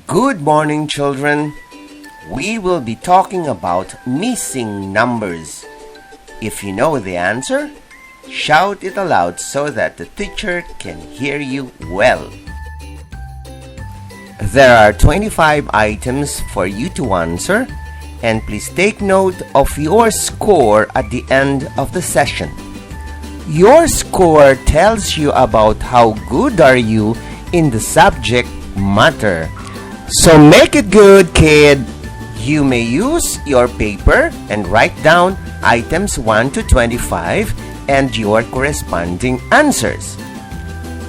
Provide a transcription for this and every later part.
Good morning, children. We will be talking about missing numbers. If you know the answer, shout it aloud so that the teacher can hear you well. There are 25 items for you to answer, and please take note of your score at the end of the session. Your score tells you about how good are you in the subject matter. So make it good, kid. You may use your paper and write down items 1 to 25 and your corresponding answers.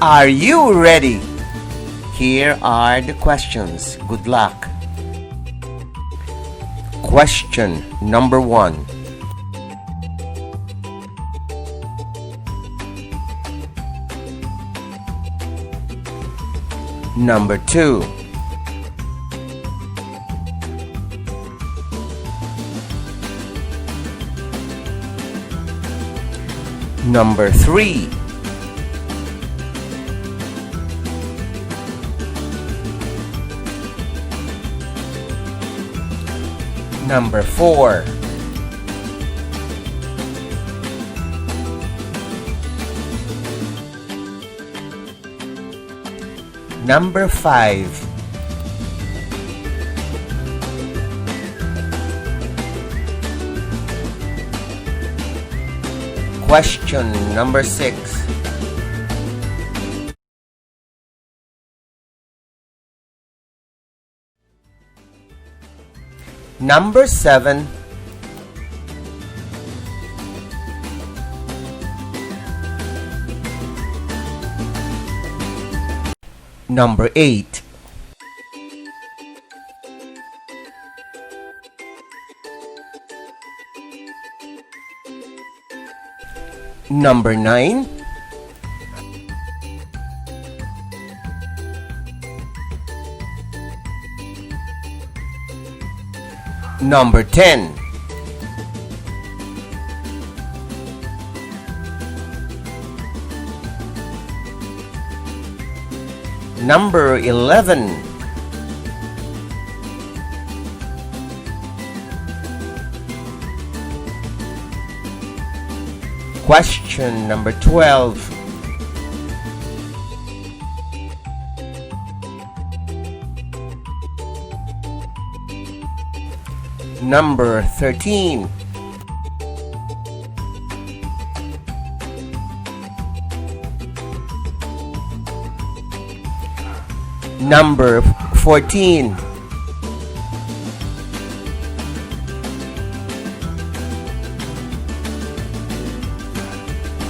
Are you ready? Here are the questions. Good luck. Question number 1. Number 2. Number 3. Number 4. Number 5. Question number 6. Number 7. Number 8. Number 9. Number 10. Number 11. Question number 12. Number 13. Number 14.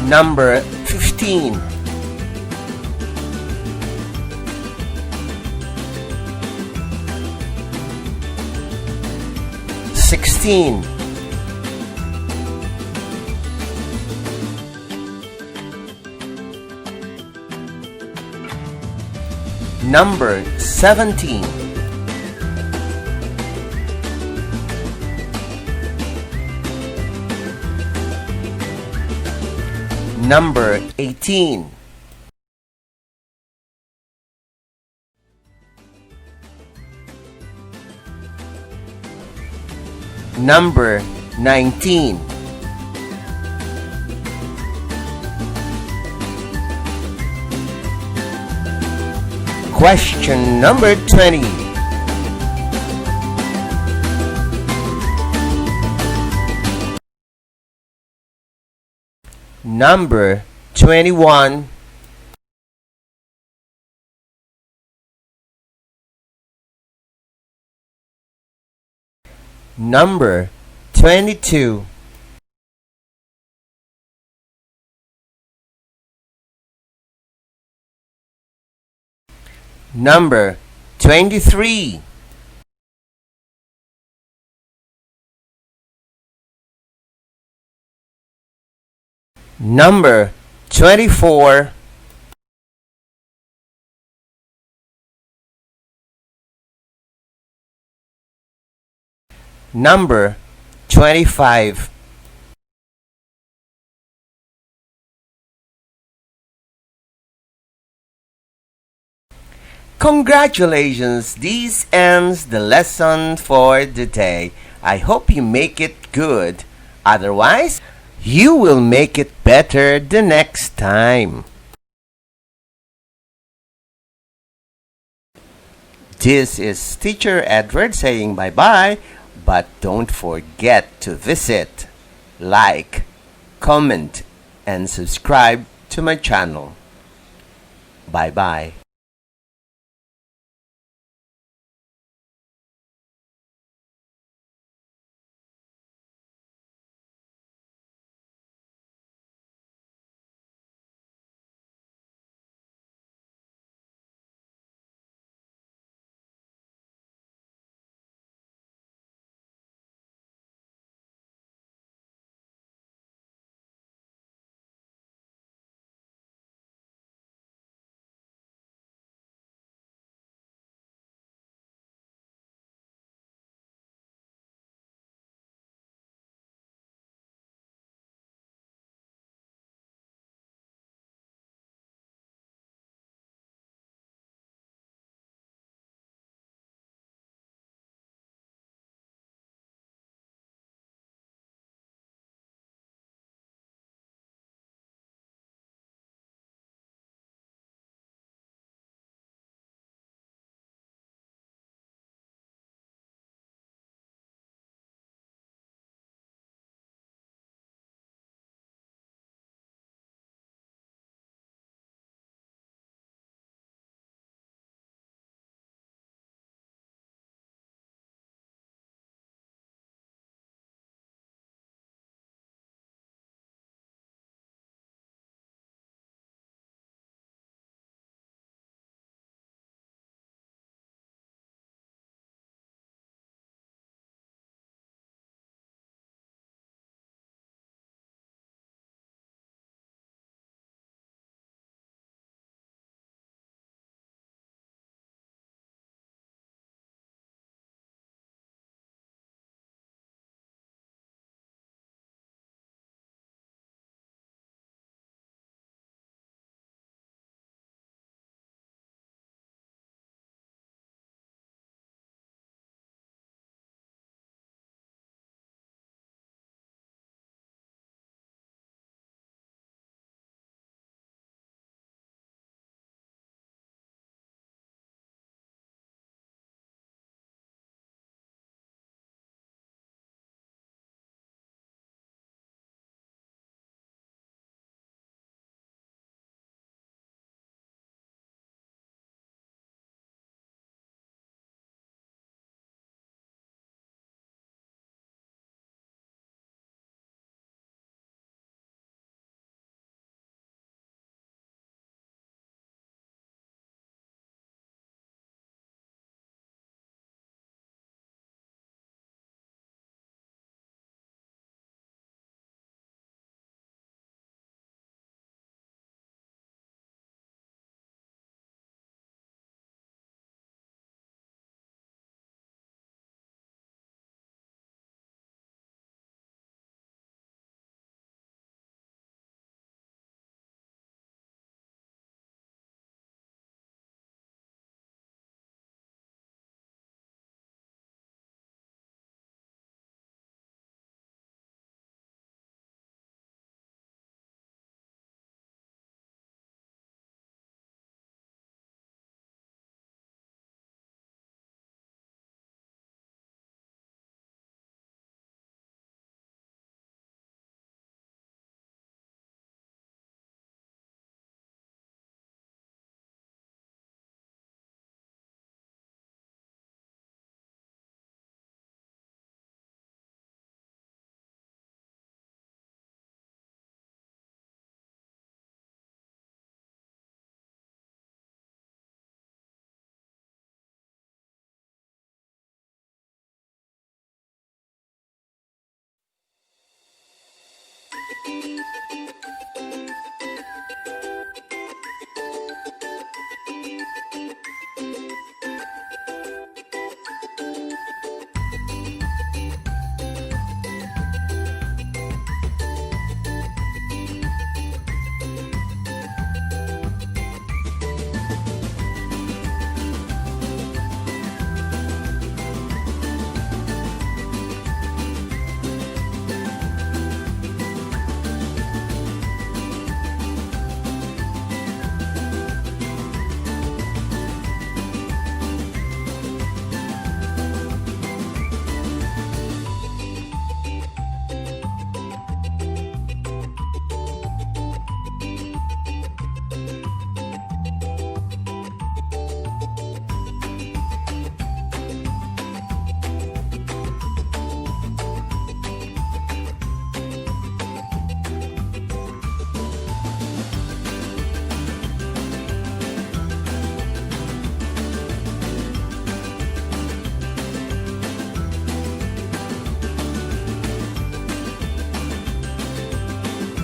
Number 15. Sixteen. Number 17. Number 18. Number 19. Question number 20. Number 21. Number 22. Number 23. Number 24. Number 25. Congratulations! This ends the lesson for the day. I hope you make it good. Otherwise, you will make it better the next time. This is Teacher Edward saying bye-bye, but don't forget to visit, like, comment, and subscribe to my channel. Bye-bye.